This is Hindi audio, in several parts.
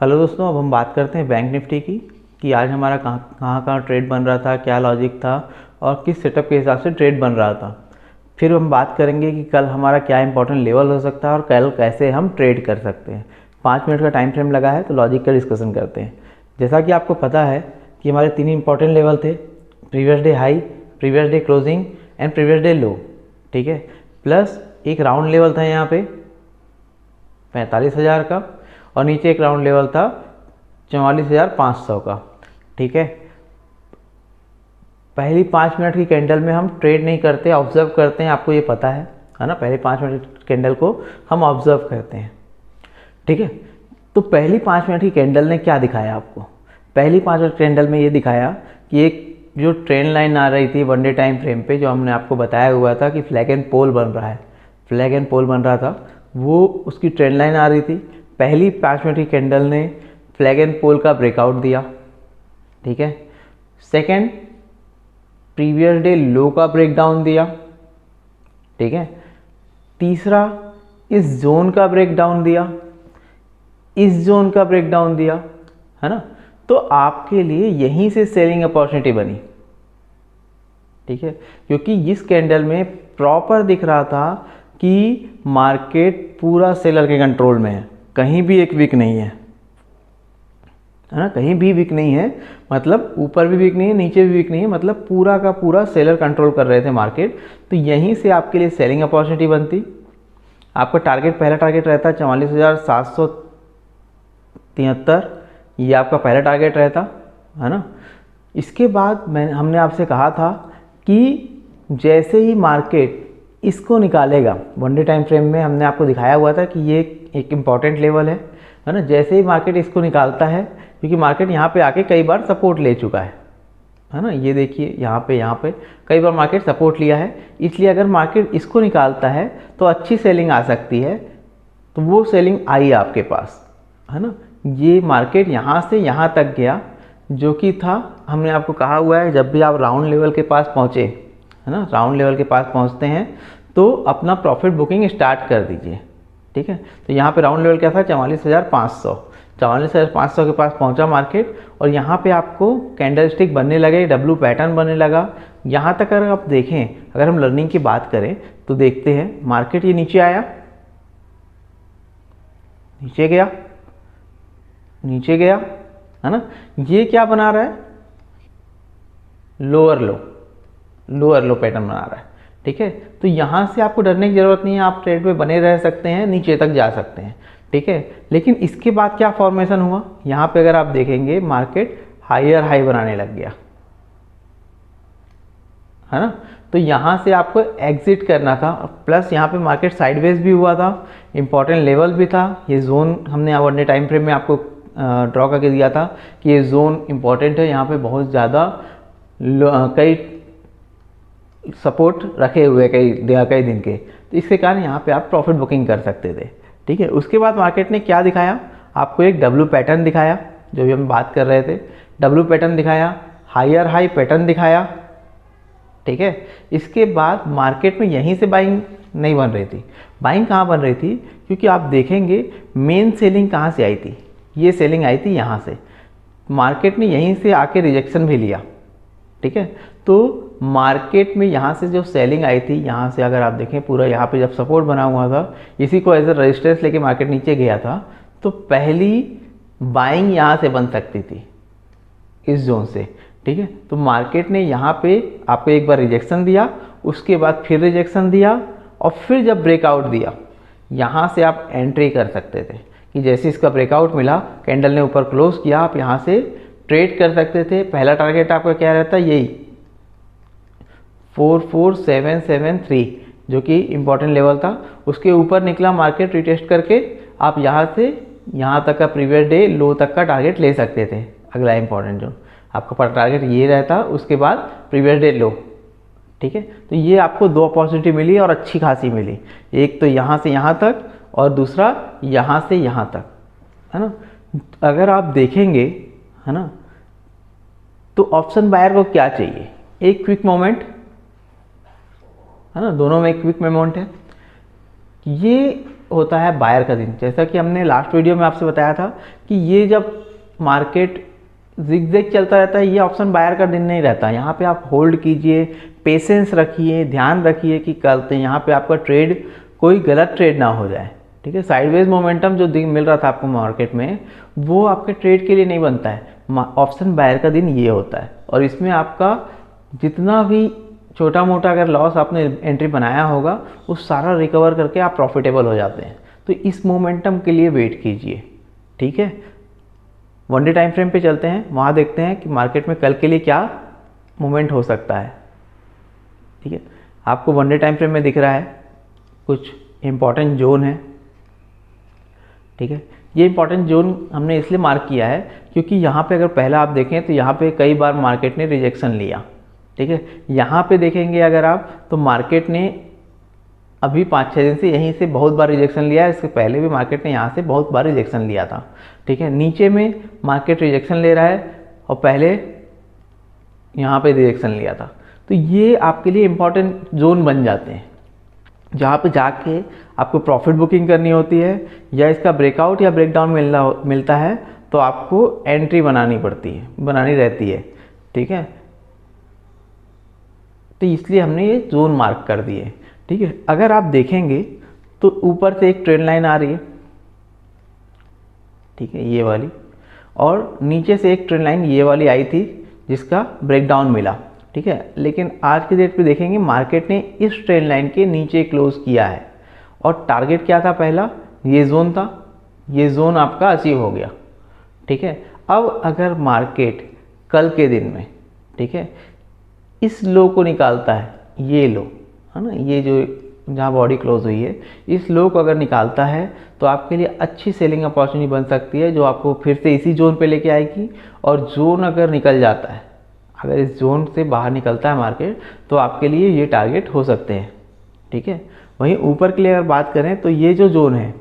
हेलो दोस्तों, अब हम बात करते हैं बैंक निफ्टी की कि आज हमारा कहाँ ट्रेड बन रहा था, क्या लॉजिक था और किस सेटअप के हिसाब से ट्रेड बन रहा था। फिर हम बात करेंगे कि कल हमारा क्या इंपॉर्टेंट लेवल हो सकता है और कल कैसे हम ट्रेड कर सकते हैं। 5 मिनट का टाइम फ्रेम लगा है तो लॉजिक का डिस्कशन करते हैं। जैसा कि आपको पता है कि हमारे 3 इंपॉर्टेंट लेवल थे, previous day high, previous day closing and previous day लो। ठीक है, प्लस एक राउंड लेवल था यहाँ पे 45,000 का और नीचे एक राउंड लेवल था 44,500 का। ठीक है, पहली 5 मिनट की कैंडल में हम ट्रेड नहीं करते, ऑब्जर्व करते हैं, आपको ये पता है ना। पहले 5 मिनट कैंडल को हम ऑब्जर्व करते हैं। ठीक है, तो पहली 5 मिनट की कैंडल ने क्या दिखाया आपको? पहली 5 मिनट कैंडल में ये दिखाया कि एक जो ट्रेंड लाइन आ रही थी वन डे टाइम फ्रेम पे, जो हमने आपको बताया हुआ था कि फ्लैग एंड पोल बन रहा है, फ्लैग एंड पोल बन रहा था, वो उसकी ट्रेंड लाइन आ रही थी। पहली 5 मिनट की कैंडल ने फ्लैग एंड पोल का ब्रेकआउट दिया। ठीक है, सेकेंड प्रीवियस डे लो का ब्रेकडाउन दिया। ठीक है, तीसरा इस जोन का ब्रेकडाउन दिया, इस जोन का ब्रेकडाउन दिया, है ना। तो आपके लिए यहीं से सेलिंग अपॉर्चुनिटी बनी। ठीक है, क्योंकि इस कैंडल में प्रॉपर दिख रहा था कि मार्केट पूरा सेलर के कंट्रोल में है, कहीं भी एक वीक नहीं है ना, कहीं भी वीक नहीं है, मतलब ऊपर भी वीक नहीं है, नीचे भी वीक नहीं है, मतलब पूरा का पूरा सेलर कंट्रोल कर रहे थे मार्केट। तो यहीं से आपके लिए सेलिंग अपॉर्चुनिटी बनती। आपका टारगेट, पहला टारगेट रहता है 44,773, ये आपका पहला टारगेट रहता है ना। इसके बाद हमने आपसे कहा था कि जैसे ही मार्केट इसको निकालेगा, वन डे टाइम फ्रेम में हमने आपको दिखाया हुआ था कि ये एक इम्पॉर्टेंट लेवल है ना। जैसे ही मार्केट इसको निकालता है, क्योंकि मार्केट यहाँ पे आके कई बार सपोर्ट ले चुका है ना, ये देखिए यहाँ पे कई बार मार्केट सपोर्ट लिया है, इसलिए अगर मार्केट इसको निकालता है तो अच्छी सेलिंग आ सकती है। तो वो सेलिंग आई आपके पास, है ना। ये मार्केट यहाँ से यहाँ तक गया, जो कि था, हमने आपको कहा हुआ है जब भी आप राउंड लेवल के पास पहुँचे, है ना, राउंड लेवल के पास पहुँचते हैं तो अपना प्रॉफिट बुकिंग स्टार्ट कर दीजिए। ठीक है, तो यहाँ पे राउंड लेवल क्या था 44,500, 44,500 के पास पहुंचा मार्केट और यहाँ पे आपको कैंडल स्टिक बनने लगे, डब्लू पैटर्न बनने लगा। यहाँ तक अगर आप देखें, अगर हम लर्निंग की बात करें तो देखते हैं मार्केट ये नीचे आया, नीचे गया, नीचे गया, है ना। ये क्या बना रहा है? लोअर लो पैटर्न बना रहा है। ठीक है, तो यहाँ से आपको डरने की ज़रूरत नहीं है, आप ट्रेड में बने रह सकते हैं, नीचे तक जा सकते हैं। ठीक है, लेकिन इसके बाद क्या फॉर्मेशन हुआ? यहाँ पे अगर आप देखेंगे मार्केट हायर हाई बनाने लग गया, है ना। तो यहाँ से आपको एग्जिट करना था, प्लस यहाँ पे मार्केट साइडवेज भी हुआ था, इंपॉर्टेंट लेवल भी था। ये जोन हमने वन डे टाइम फ्रेम में आपको ड्रॉ करके दिया था कि ये जोन इंपॉर्टेंट है, यहाँ पे बहुत ज़्यादा कई सपोर्ट रखे हुए कई दिन के, तो इसके कारण यहाँ पे आप प्रॉफिट बुकिंग कर सकते थे। ठीक है, उसके बाद मार्केट ने क्या दिखाया आपको? एक डब्ल्यू पैटर्न दिखाया, जो भी हम बात कर रहे थे, डब्ल्यू पैटर्न दिखाया, हायर हाई पैटर्न दिखाया। ठीक है, इसके बाद मार्केट में यहीं से बाइंग नहीं बन रही थी। बाइंग कहाँ बन रही थी? क्योंकि आप देखेंगे मेन सेलिंग कहाँ से आई थी, ये सेलिंग आई थी यहाँ से। मार्केट ने यहीं से आके रिजेक्शन भी लिया। ठीक है, तो मार्केट में यहाँ से जो सेलिंग आई थी, यहाँ से अगर आप देखें पूरा यहाँ पे जब सपोर्ट बना हुआ था, इसी को एज ए रेजिस्टेंस लेके मार्केट नीचे गया था, तो पहली बाइंग यहाँ से बन सकती थी, इस जोन से। ठीक है, तो मार्केट ने यहाँ पे आपको एक बार रिजेक्शन दिया, उसके बाद फिर रिजेक्शन दिया और फिर जब ब्रेकआउट दिया, यहाँ से आप एंट्री कर सकते थे कि जैसे इसका ब्रेकआउट मिला, कैंडल ने ऊपर क्लोज किया, आप यहाँ से ट्रेड कर सकते थे। पहला टारगेट आपका क्या रहता है? यही 44,773, जो कि इम्पॉर्टेंट लेवल था। उसके ऊपर निकला मार्केट रिटेस्ट करके, आप यहाँ से यहाँ तक का प्रीवियस डे लो तक का टारगेट ले सकते थे। अगला इम्पॉर्टेंट जोन आपका टारगेट ये रहता, उसके बाद प्रीवियस डे लो। ठीक है, तो ये आपको 2 अपॉर्चुनिटी मिली और अच्छी खासी मिली। एक तो यहाँ से यहाँ तक और दूसरा यहाँ से यहाँ तक, है ना। अगर आप देखेंगे, है ना, तो ऑप्शन बायर को क्या चाहिए? एक क्विक मोमेंट, है ना, दोनों में एक क्विक मोमेंट है। ये होता है बायर का दिन। जैसा कि हमने लास्ट वीडियो में आपसे बताया था कि ये जब मार्केट जिगजैग चलता रहता है, ये ऑप्शन बायर का दिन नहीं रहता। यहाँ पे आप होल्ड कीजिए, पेशेंस रखिए, ध्यान रखिए कि कल तो यहाँ पे आपका ट्रेड कोई गलत ट्रेड ना हो जाए, ठीक है। साइडवेज मोमेंटम जो मिल रहा था आपको मार्केट में, वो आपके ट्रेड के लिए नहीं बनता है। ऑप्शन बायर का दिन ये होता है, और इसमें आपका जितना भी छोटा मोटा अगर लॉस आपने एंट्री बनाया होगा वो सारा रिकवर करके आप प्रॉफिटेबल हो जाते हैं। तो इस मोमेंटम के लिए वेट कीजिए, ठीक है। वन डे टाइम फ्रेम पे चलते हैं, वहाँ देखते हैं कि मार्केट में कल के लिए क्या मूवमेंट हो सकता है, ठीक है। आपको वन डे टाइम फ्रेम में दिख रहा है कुछ इंपॉर्टेंट जोन है, ठीक है। ये इंपॉर्टेंट जोन हमने इसलिए मार्क किया है क्योंकि यहाँ पे अगर पहला आप देखें तो यहाँ पे कई बार मार्केट ने रिजेक्शन लिया, ठीक है। यहाँ पे देखेंगे अगर आप तो मार्केट ने अभी 5-6 दिन से यहीं से बहुत बार रिजेक्शन लिया है। इससे पहले भी मार्केट ने यहाँ से बहुत बार रिजेक्शन लिया था, ठीक है। नीचे में मार्केट रिजेक्शन ले रहा है और पहले यहाँ पे रिजेक्शन लिया था। तो ये आपके लिए इम्पॉर्टेंट जोन बन जाते हैं जहाँ पे जाके आपको प्रॉफिट बुकिंग करनी होती है, या इसका ब्रेकआउट या ब्रेकडाउन मिलता है तो आपको एंट्री बनानी रहती है, ठीक है। तो इसलिए हमने ये जोन मार्क कर दिए, ठीक है। अगर आप देखेंगे तो ऊपर से एक ट्रेंड लाइन आ रही है, ठीक है, ये वाली, और नीचे से एक ट्रेंड लाइन ये वाली आई थी जिसका ब्रेकडाउन मिला, ठीक है। लेकिन आज के डेट पे देखेंगे मार्केट ने इस ट्रेंड लाइन के नीचे क्लोज किया है, और टारगेट क्या था पहला, ये जोन था, ये जोन आपका अचीव हो गया, ठीक है। अब अगर मार्केट कल के दिन में, ठीक है, इस लो को निकालता है, ये लो है ना, ये जो जहाँ बॉडी क्लोज हुई है, इस लो को अगर निकालता है तो आपके लिए अच्छी सेलिंग अपॉर्चुनिटी बन सकती है, जो आपको फिर से इसी जोन पे लेके आएगी। और जोन अगर निकल जाता है, अगर इस जोन से बाहर निकलता है मार्केट, तो आपके लिए ये टारगेट हो सकते हैं, ठीक है। वहीं ऊपर के लिए अगर बात करें तो ये जो जोन है,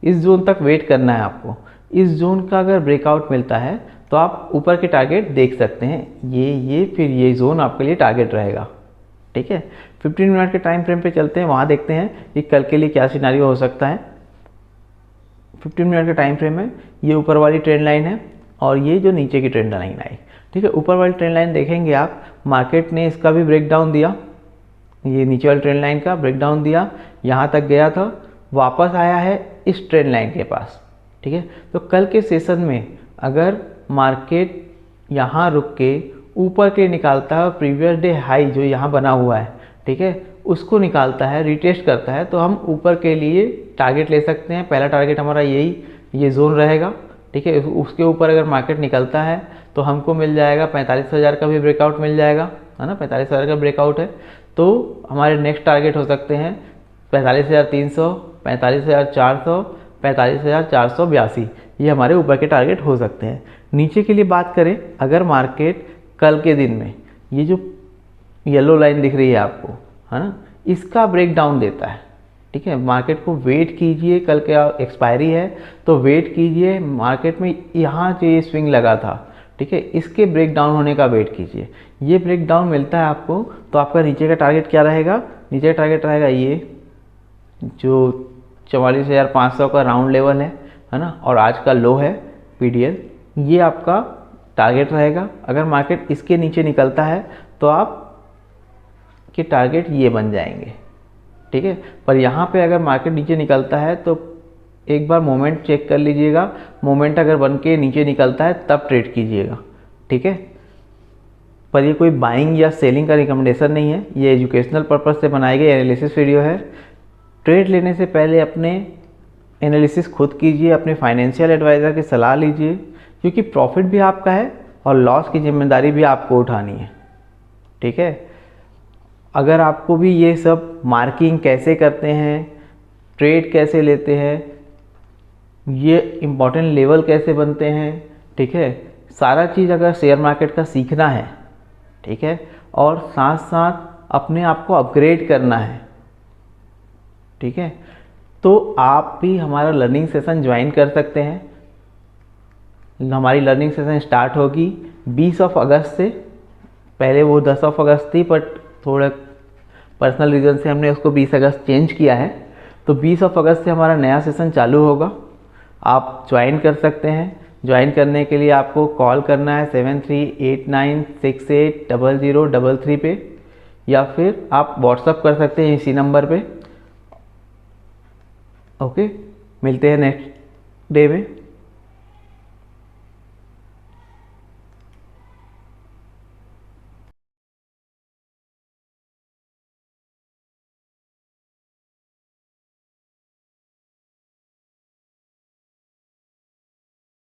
इस जोन तक वेट करना है आपको। इस जोन का अगर ब्रेकआउट मिलता है तो आप ऊपर के टारगेट देख सकते हैं, ये फिर ये जोन आपके लिए टारगेट रहेगा, ठीक है। 15 मिनट के टाइम फ्रेम पे चलते हैं, वहाँ देखते हैं कि कल के लिए क्या सिनेरियो हो सकता है। 15 मिनट के टाइम फ्रेम में ये ऊपर वाली ट्रेंड लाइन है और ये जो नीचे की ट्रेंड लाइन आई, ठीक है। ऊपर वाली ट्रेंड लाइन देखेंगे आप, मार्केट ने इसका भी ब्रेकडाउन दिया, ये नीचे वाली ट्रेंड लाइन का ब्रेकडाउन दिया, यहाँ तक गया था, वापस आया है इस ट्रेंड लाइन के पास, ठीक है। तो कल के सेशन में अगर मार्केट यहाँ रुक के ऊपर के निकालता है, प्रीवियस डे हाई जो यहाँ बना हुआ है, ठीक है, उसको निकालता है, रिटेस्ट करता है, तो हम ऊपर के लिए टारगेट ले सकते हैं। पहला टारगेट हमारा यही ये जोन रहेगा, ठीक है। उसके ऊपर अगर मार्केट निकलता है तो हमको मिल जाएगा 45,000 का भी ब्रेकआउट मिल जाएगा, है ना। 45,000 का ब्रेकआउट है तो हमारे नेक्स्ट टारगेट हो सकते हैं 45,300, 45,400, 45,482, ये हमारे ऊपर के टारगेट हो सकते हैं। नीचे के लिए बात करें, अगर मार्केट कल के दिन में ये जो येलो लाइन दिख रही है आपको, है ना, इसका ब्रेकडाउन देता है, ठीक है। मार्केट को वेट कीजिए, कल का एक्सपायरी है तो वेट कीजिए। मार्केट में यहाँ जो ये स्विंग लगा था, ठीक है, इसके ब्रेकडाउन होने का वेट कीजिए। ये ब्रेकडाउन मिलता है आपको तो आपका नीचे का टारगेट क्या रहेगा, नीचे का टारगेट रहेगा ये जो 44,500 का राउंड लेवल है ना, और आज का लो है पीडीएल, ये आपका टारगेट रहेगा। अगर मार्केट इसके नीचे निकलता है तो आप के टारगेट ये बन जाएंगे, ठीक है। पर यहाँ पे अगर मार्केट नीचे निकलता है तो एक बार मोमेंट चेक कर लीजिएगा, मोमेंट अगर बन के नीचे निकलता है तब ट्रेड कीजिएगा, ठीक है। पर ये कोई बाइंग या सेलिंग का रिकमेंडेशन नहीं है, ये एजुकेशनल पर्पस से बनाई गई एनालिसिस वीडियो है। ट्रेड लेने से पहले अपने एनालिसिस खुद कीजिए, अपने फाइनेंशियल एडवाइज़र की सलाह लीजिए, क्योंकि प्रॉफिट भी आपका है और लॉस की जिम्मेदारी भी आपको उठानी है, ठीक है। अगर आपको भी ये सब मार्किंग कैसे करते हैं, ट्रेड कैसे लेते हैं, ये इम्पॉर्टेंट लेवल कैसे बनते हैं, ठीक है, सारा चीज़ अगर शेयर मार्केट का सीखना है, ठीक है, और साथ साथ अपने आप को अपग्रेड करना है, ठीक है, तो आप भी हमारा लर्निंग सेशन ज्वाइन कर सकते हैं। हमारी लर्निंग सेशन स्टार्ट होगी 20 अगस्त से, पहले वो 10 अगस्त थी, बट थोड़ा पर्सनल रीज़न से हमने उसको 20 अगस्त चेंज किया है। तो 20 अगस्त से हमारा नया सेशन चालू होगा, आप ज्वाइन कर सकते हैं। ज्वाइन करने के लिए आपको कॉल करना है 7389680033 पे, या फिर आप व्हाट्सअप कर सकते हैं इसी नंबर पे। ओके, मिलते हैं नेक्स्ट डे में।